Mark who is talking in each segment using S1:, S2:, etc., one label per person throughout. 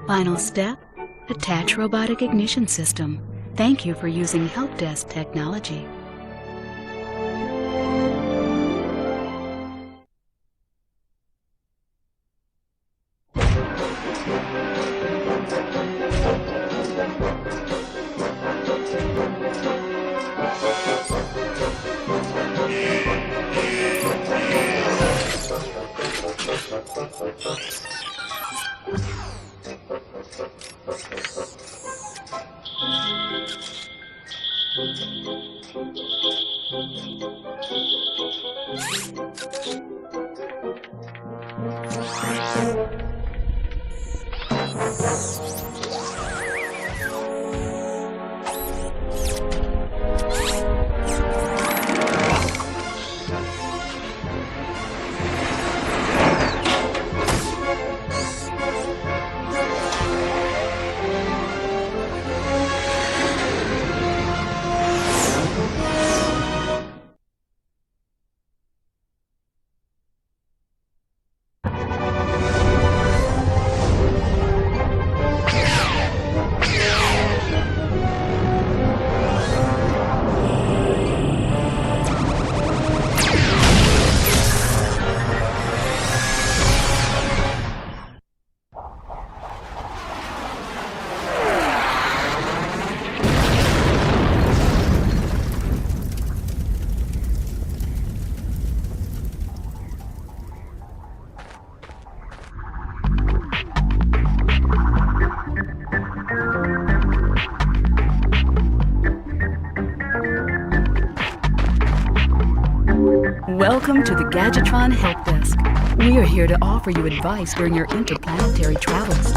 S1: Final step, attach robotic ignition system. Thank you for using help desk technology. Welcome to the Gadgetron Help Desk. We are here to offer you advice during your interplanetary travels.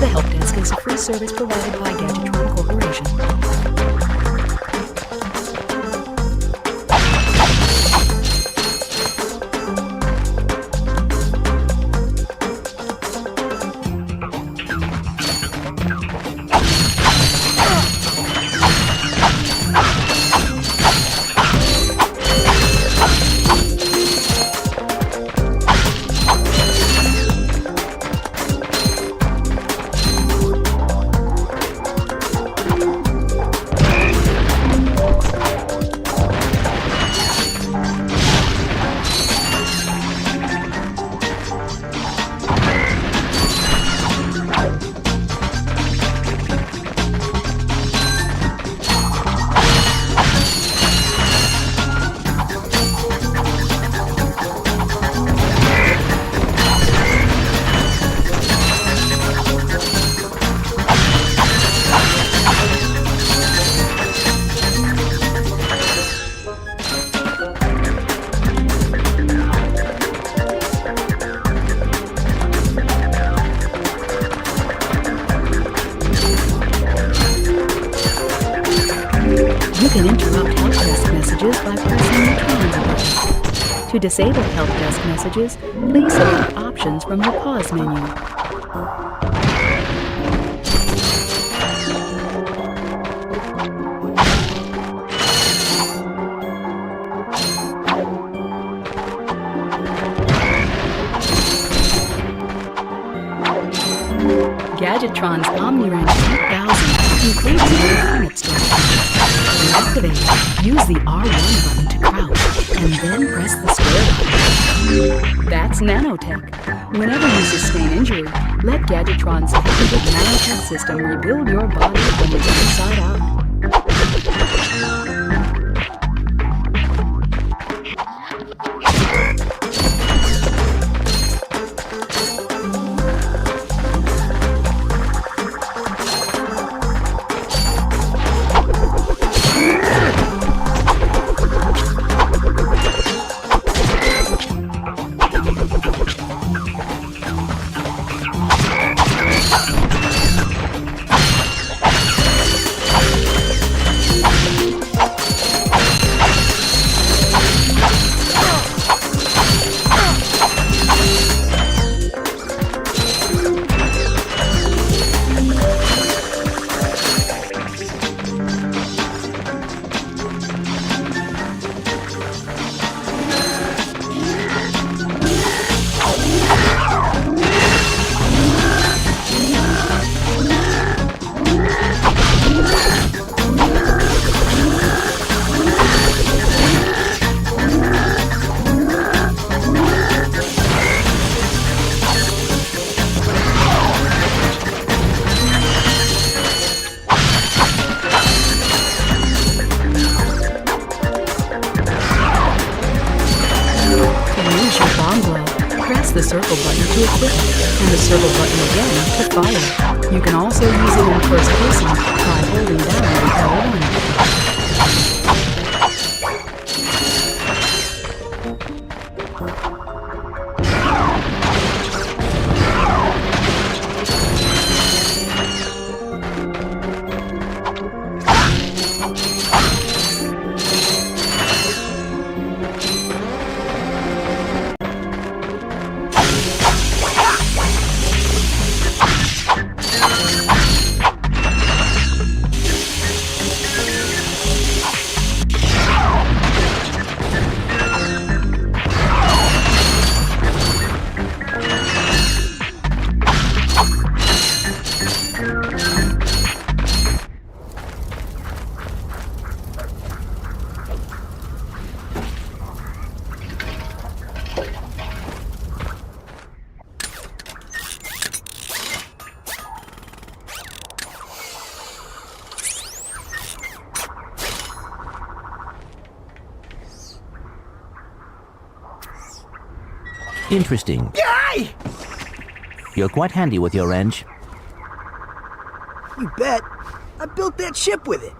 S1: The Help Desk is a free service provided by Gadgetron Corporation. You can interrupt help desk messages by pressing the calendar button. To disable help desk messages, please select options from the pause menu. Gadgetron's OmniWrench 8000 includes the planet store. Activate. Use the R1 button to crouch, and then press the square button. That's nanotech. Whenever you sustain injury, let Gadgetron's patented nanotech system rebuild your body from the inside out. circle button to equip, and the circle button again to fire. You can also use it in first person by holding down L1.
S2: Interesting.
S3: Yay!
S2: You're quite handy with your wrench.
S3: You bet. I built that ship with it.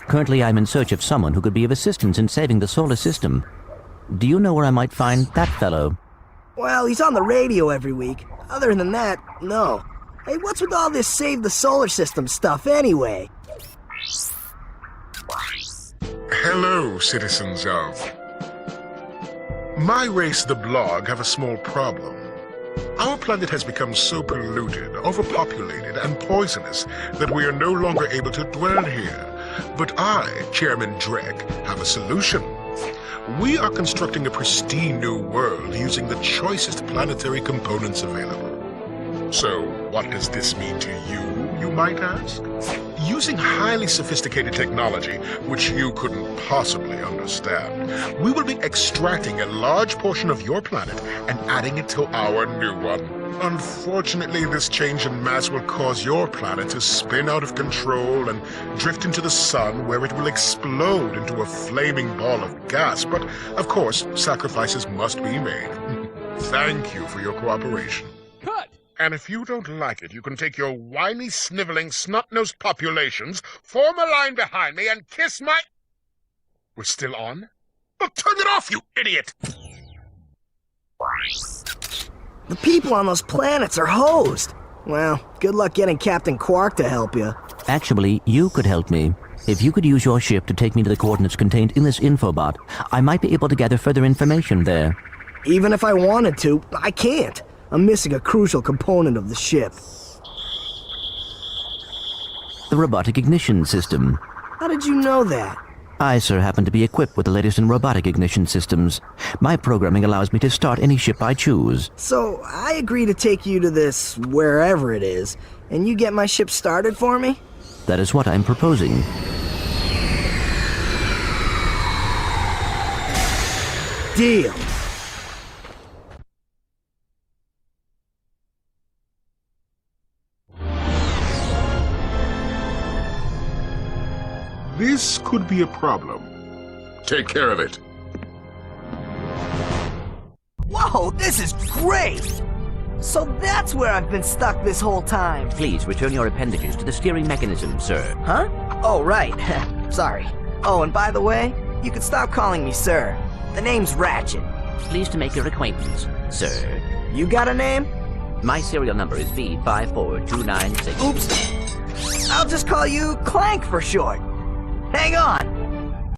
S2: Currently, I'm in search of someone who could be of assistance in saving the solar system. Do you know where I might find that fellow?
S3: Well, he's on the radio every week. Other than that, no. Hey, what's with all this save the solar system stuff anyway?
S4: Hello, citizens of... My race, the Blog, have a small problem. Our planet has become so polluted, overpopulated, and poisonous that we are no longer able to dwell here. But I, Chairman Drek, have a solution. We are constructing a pristine new world using the choicest planetary components available. So, what does this mean to you might ask? Using highly sophisticated technology, which you couldn't possibly understand, we will be extracting a large portion of your planet and adding it to our new one. Unfortunately, this change in mass will cause your planet to spin out of control and drift into the sun, where it will explode into a flaming ball of gas. But, of course, sacrifices must be made. Thank you for your cooperation.
S5: Cut!
S4: And if you don't like it, you can take your whiny, sniveling, snot-nosed populations, form a line behind me, and kiss my... We're still on? Well, turn it off, you idiot!
S3: The people on those planets are hosed. Well, good luck getting Captain Quark to help you.
S2: Actually, you could help me. If you could use your ship to take me to the coordinates contained in this infobot, I might be able to gather further information there.
S3: Even if I wanted to, I can't. I'm missing a crucial component of the ship.
S2: The robotic ignition system.
S3: How did you know that?
S2: I, sir, happen to be equipped with the latest in robotic ignition systems. My programming allows me to start any ship I choose.
S3: So, I agree to take you to this, wherever it is, and you get my ship started for me?
S2: That is what I'm proposing.
S3: Deal.
S4: This could be a problem. Take care of it.
S3: Whoa, this is great! So that's where I've been stuck this whole time.
S2: Please return your appendages to the steering mechanism, sir.
S3: Huh? Oh, right. Sorry. Oh, and by the way, you can stop calling me sir. The name's Ratchet.
S2: Pleased to make your acquaintance, sir.
S3: You got a name?
S2: My serial number is V54296.
S3: Oops. I'll just call you Clank for short. Hang on!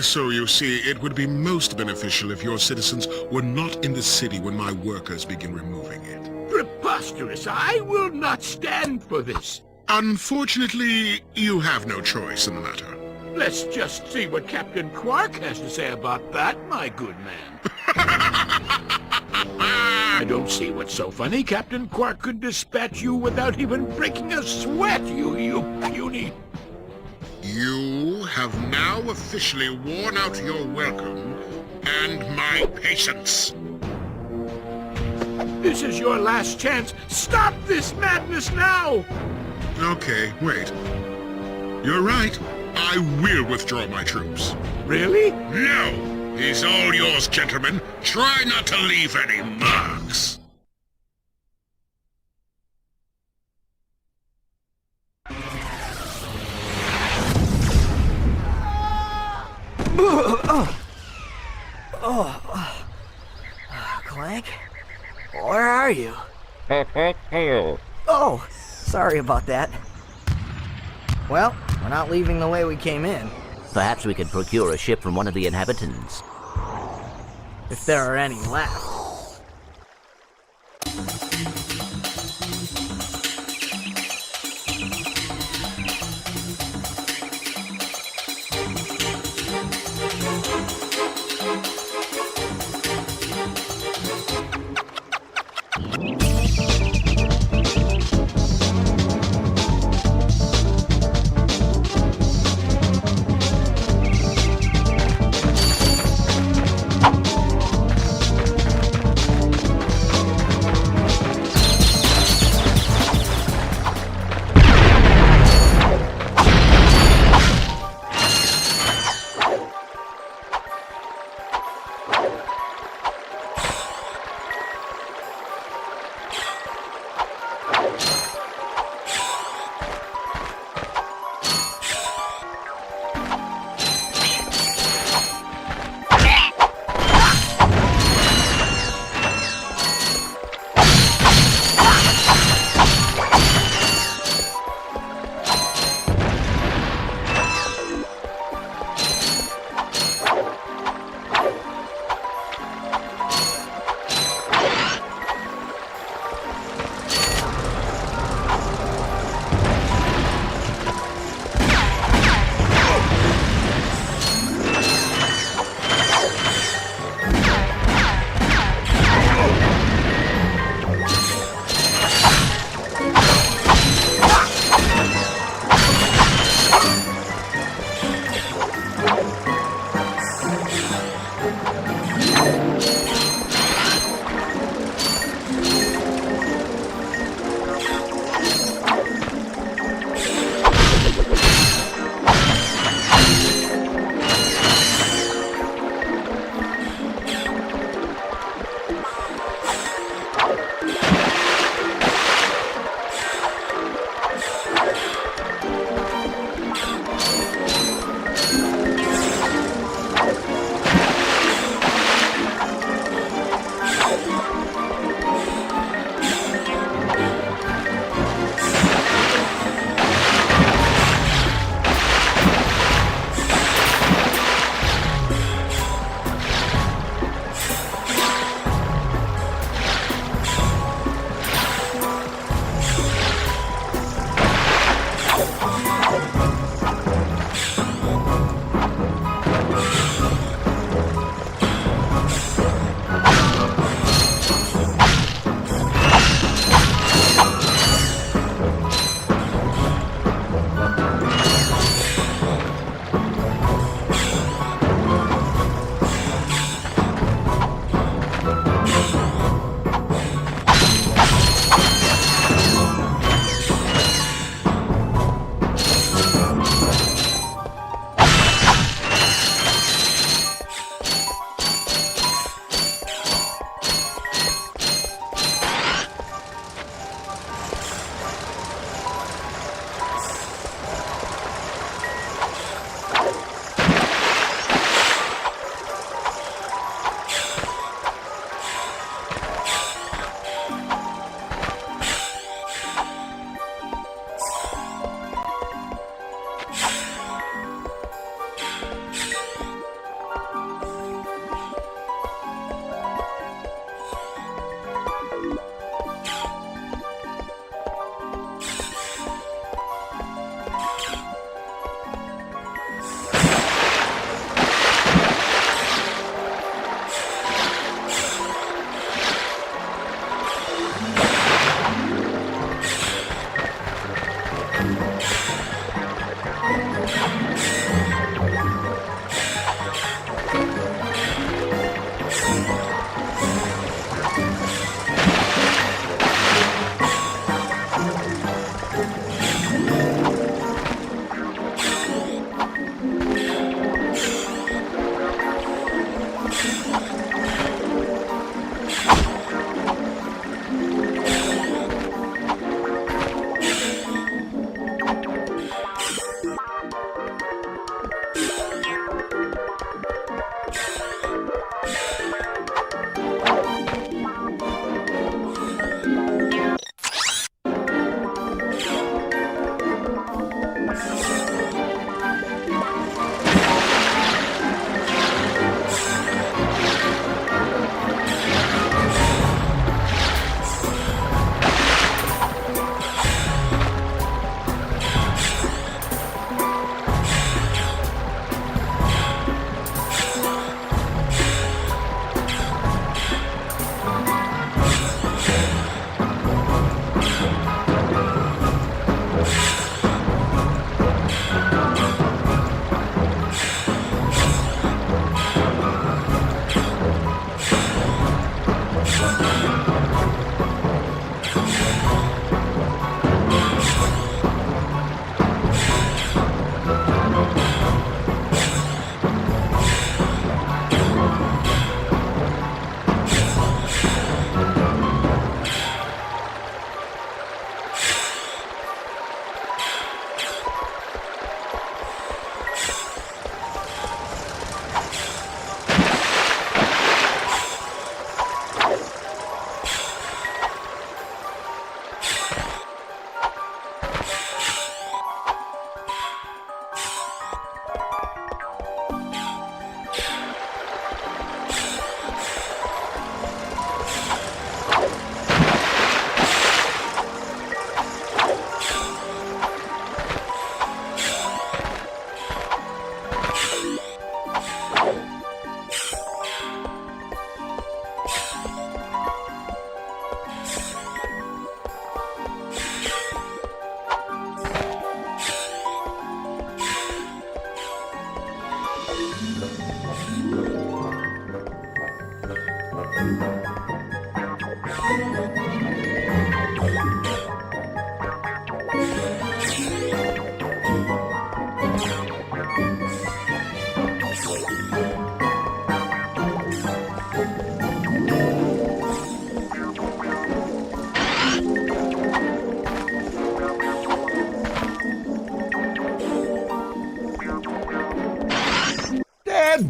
S4: So you see, it would be most beneficial if your citizens were not in the city when my workers begin removing it.
S5: Preposterous! I will not stand for this!
S4: Unfortunately, you have no choice in the matter.
S5: Let's just see what Captain Quark has to say about that, my good man. I don't see what's so funny. Captain Quark could dispatch you without even breaking a sweat, you puny...
S4: You have now officially worn out your welcome and my patience.
S5: This is your last chance. Stop this madness now!
S4: Okay, wait. You're right. I will withdraw my troops.
S5: Really?
S4: No! He's all yours, gentlemen. Try not to leave any marks.
S3: Clank? Where are you? Oh, sorry about that. Well, we're not leaving the way we came in,
S2: Perhaps we could procure a ship from one of the inhabitants.
S3: if there are any left.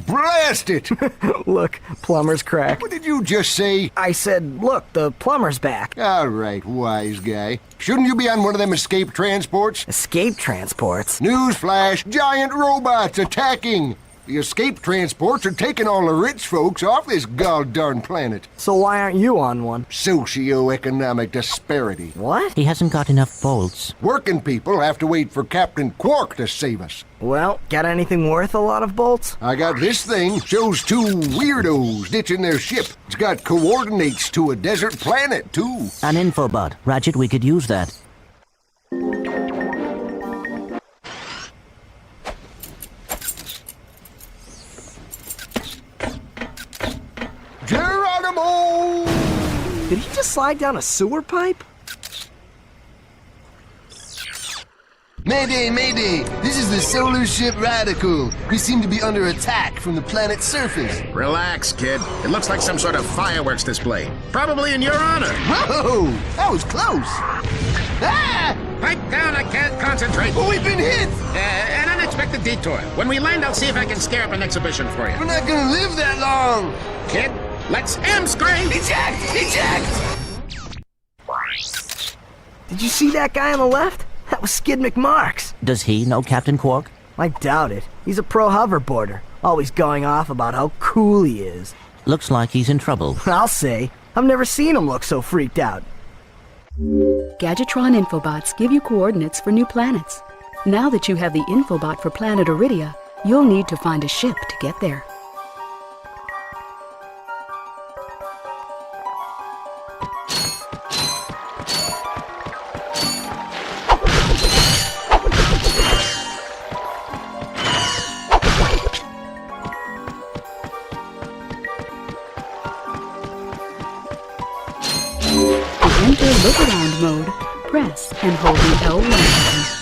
S6: Blast it!
S3: Look, plumber's crack.
S6: What did you just say?
S3: I said, look, the plumber's back.
S6: All right, wise guy. Shouldn't you be on one of them escape transports?
S3: Escape transports?
S6: Newsflash, giant robots attacking! The escape transports are taking all the rich folks off this gall-darn planet.
S3: So why aren't you on one?
S6: Socioeconomic disparity.
S3: What?
S2: He hasn't got enough bolts.
S6: Working people have to wait for Captain Quark to save us.
S3: Well, got anything worth a lot of bolts?
S6: I got this thing. Shows two weirdos ditching their ship. It's got coordinates to a desert planet, too.
S2: An infobot. Ratchet, we could use that.
S6: Geronimo!
S3: Did he just slide down a sewer pipe?
S7: Mayday, mayday! This is the solar ship Radical. We seem to be under attack from the planet's surface.
S8: Relax, kid. It looks like some sort of fireworks display. Probably in your honor.
S7: Whoa! That was close! Ah!
S8: Pipe down, I can't concentrate.
S7: Oh, we've been hit!
S8: An unexpected detour. When we land, I'll see if I can scare up an exhibition for you.
S7: We're not gonna live that long!
S8: Kid, let's M-screen!
S7: Eject! Eject!
S3: Did you see that guy on the left? That was Skid McMarx.
S2: Does he know Captain Quark?
S3: I doubt it. He's a pro hoverboarder, always going off about how cool he is.
S2: Looks like he's in trouble.
S3: I'll say. I've never seen him look so freaked out.
S1: Gadgetron infobots give you coordinates for new planets. Now that you have the infobot for planet Iridia, you'll need to find a ship to get there. To enter look-around mode, press and hold the L1 button.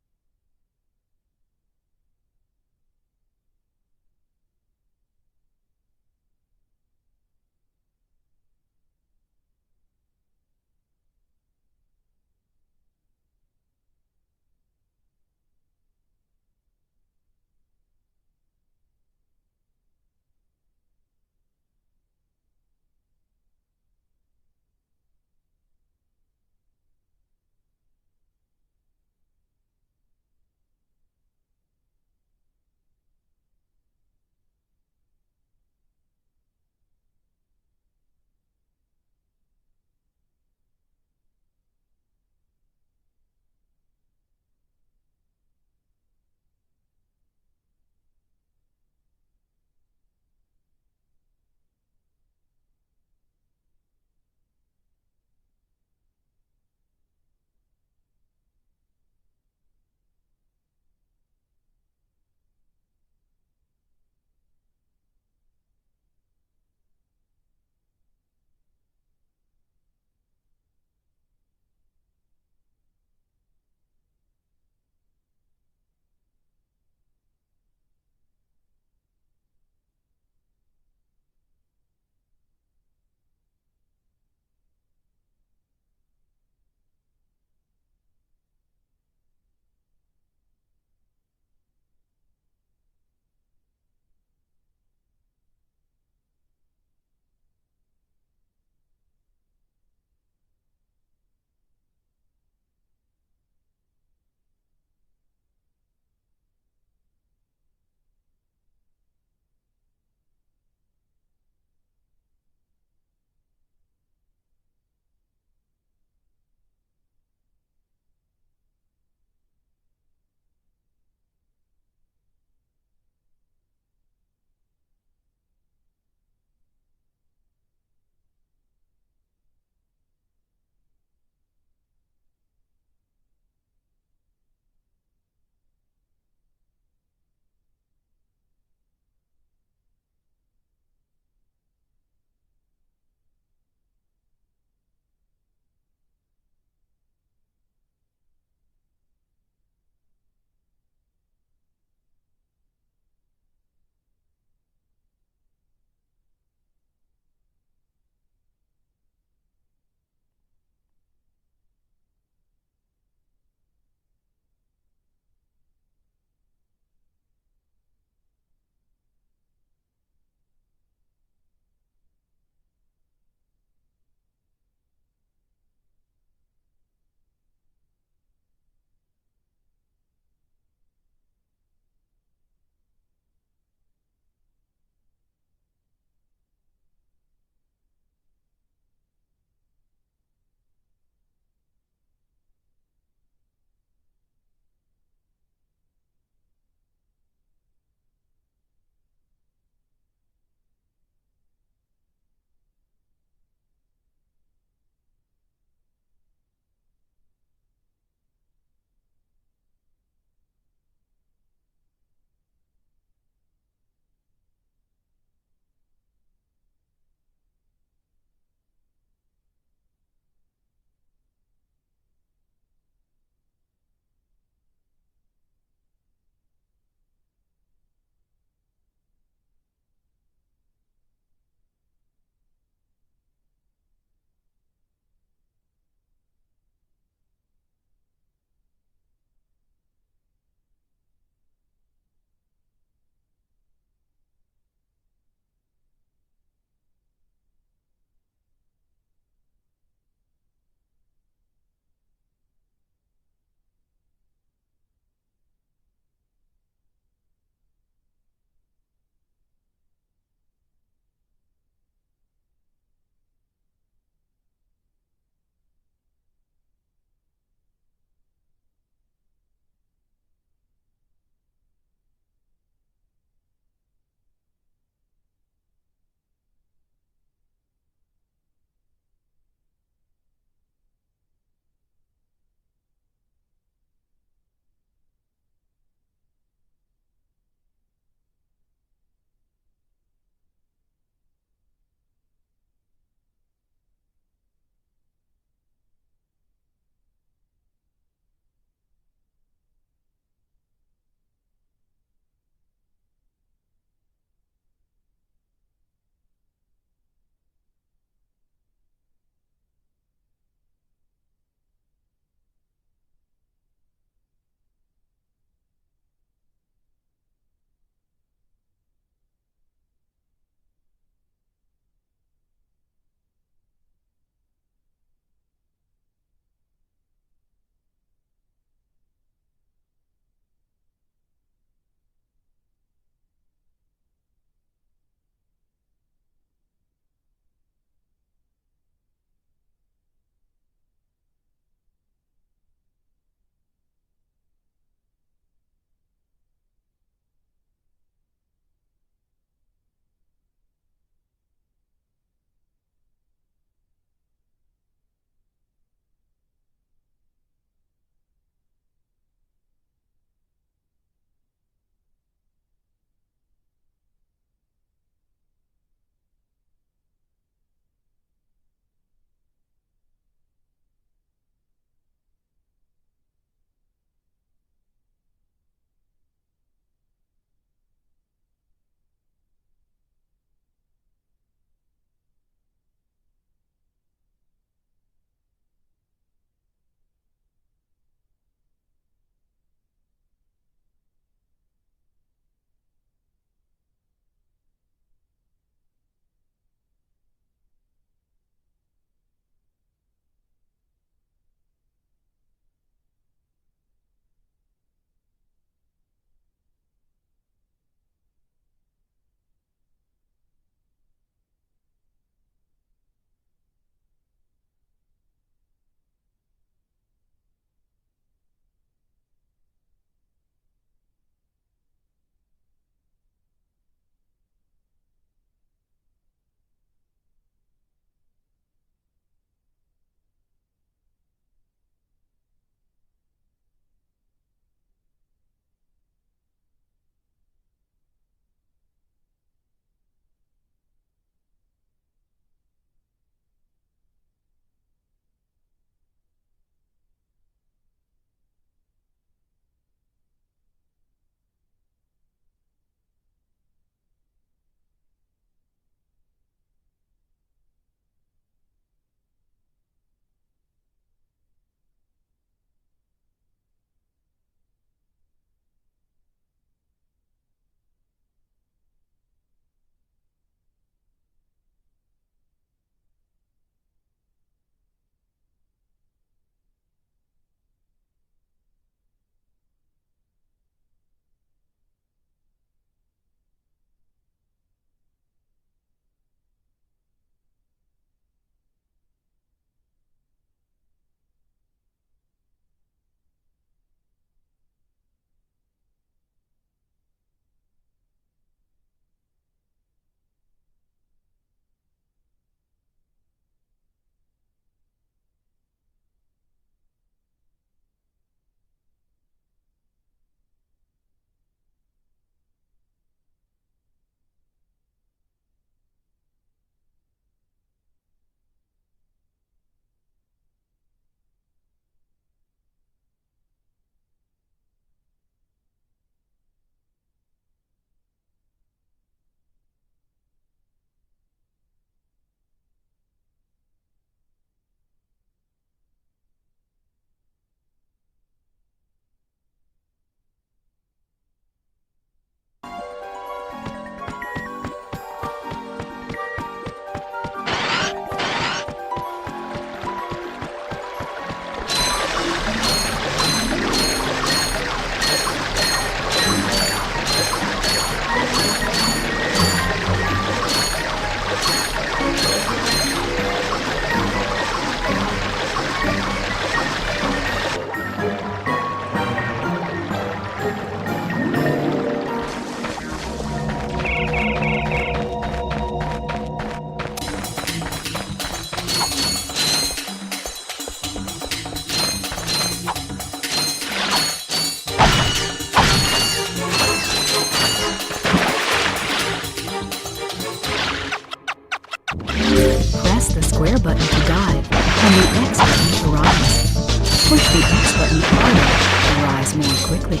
S1: push the X button harder to rise more quickly.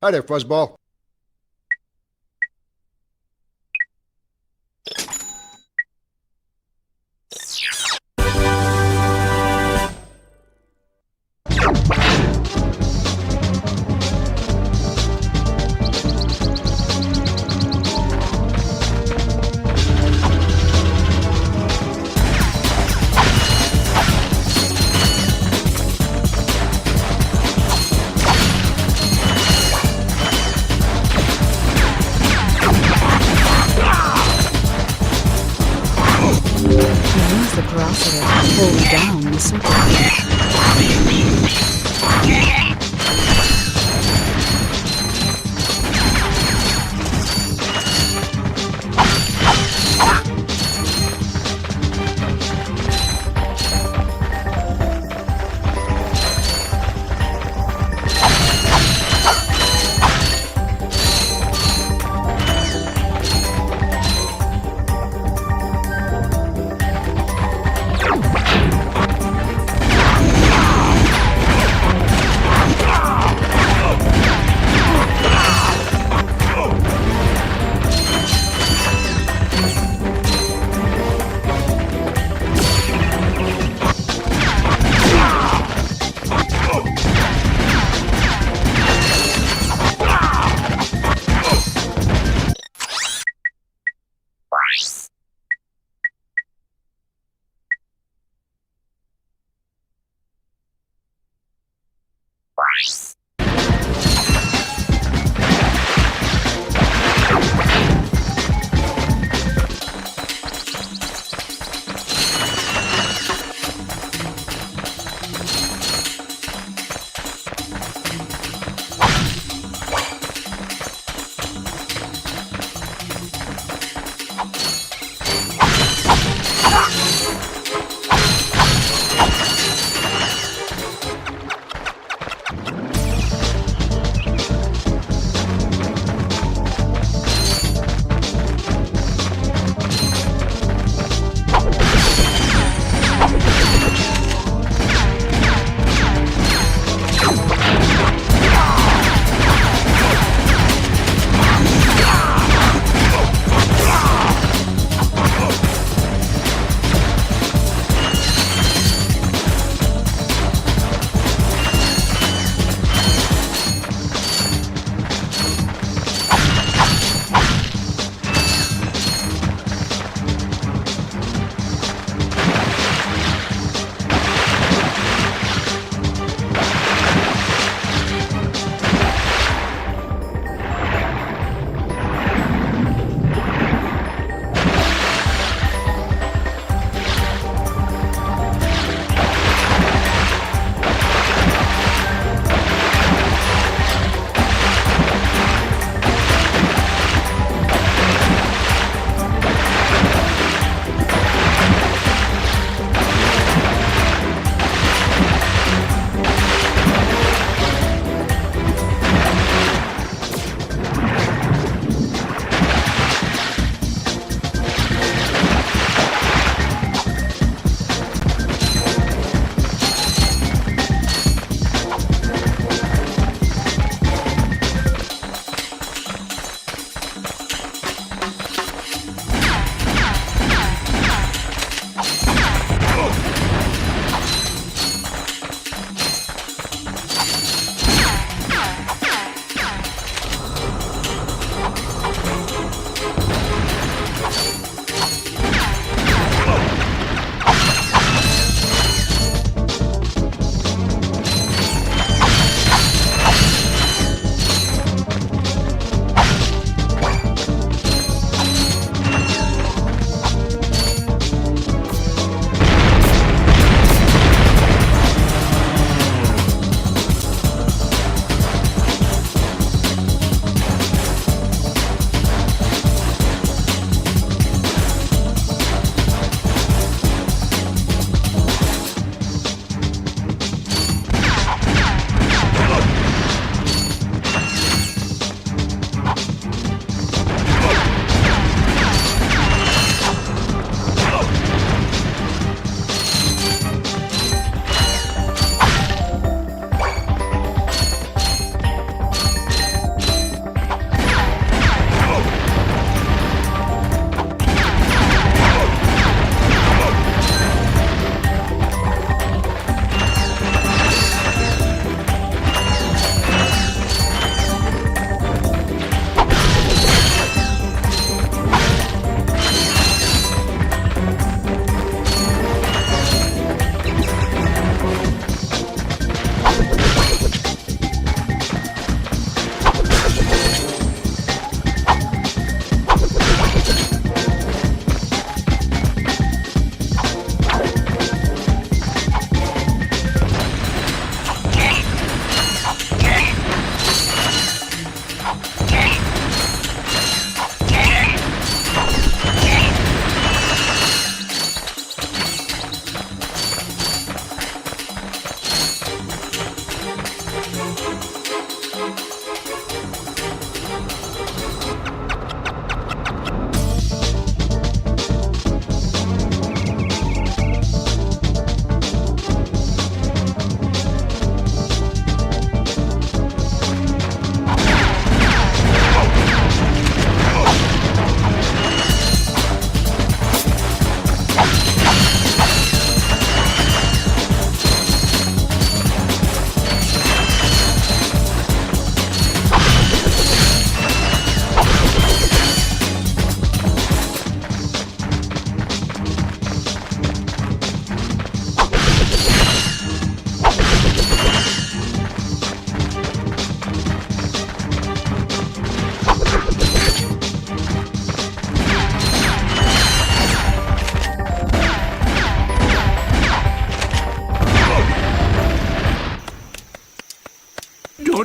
S6: Hi there, Fuzzball.
S1: Use the capacitor to pull down the circuit.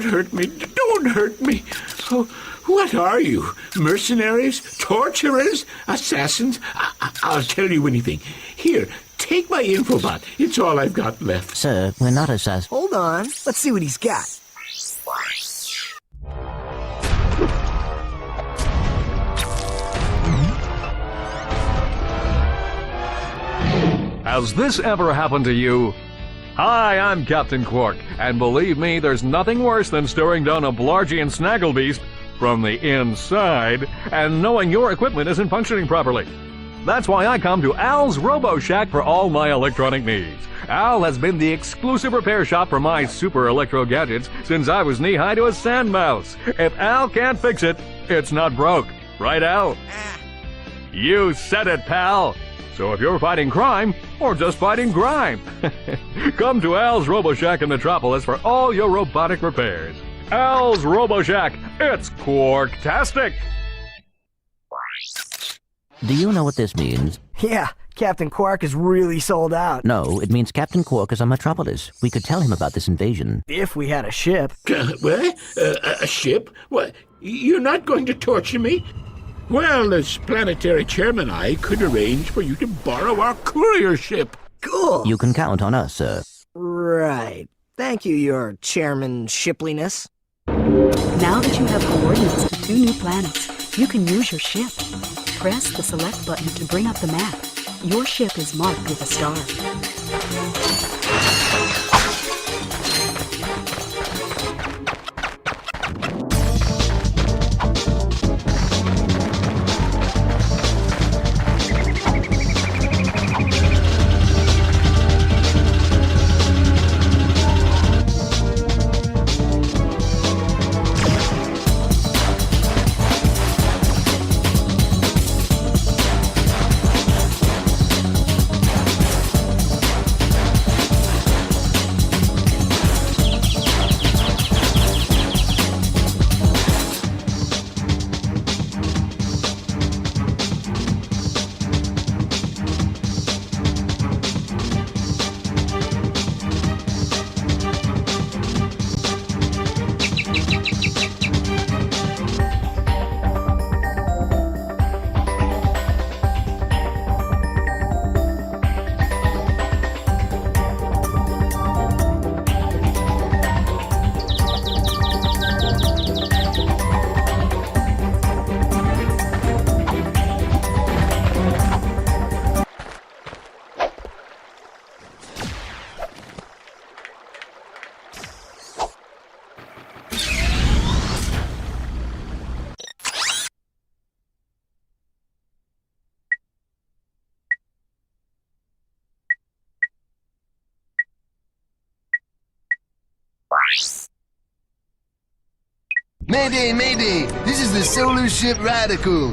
S5: hurt me. Don't hurt me. Oh, what are you? Mercenaries? Torturers? Assassins? I'll tell you anything. Here, take my infobot. It's all I've got left.
S2: Sir, we're not assassins.
S3: Hold on. Let's see what he's got.
S9: Has this ever happened to you? Hi, I'm Captain Quark, and believe me, there's nothing worse than staring down a Blargian snagglebeast from the inside and knowing your equipment isn't functioning properly. That's why I come to Al's Robo Shack for all my electronic needs. Al has been the exclusive repair shop for my super electro gadgets since I was knee-high to a sand mouse. If Al can't fix it, it's not broke. Right, Al? You said it, pal! So if you're fighting crime, or just fighting grime, come to Al's Robo Shack in Metropolis for all your robotic repairs. Al's Robo Shack, it's Quarktastic!
S2: Do you know what this means?
S3: Yeah, Captain Quark is really sold out.
S2: No, it means Captain Quark is on Metropolis. We could tell him about this invasion.
S3: If we had a ship.
S5: What? A ship? What? You're not going to torture me? Well, as planetary chairman, I could arrange for you to borrow our courier ship.
S3: Cool.
S2: You can count on us, sir.
S3: Right. Thank you, your chairman shipliness.
S1: Now that you have coordinates to 2 new planets, you can use your ship. Press the select button to bring up the map. Your ship is marked with a star.
S7: Mayday, mayday! This is the solar ship Radical.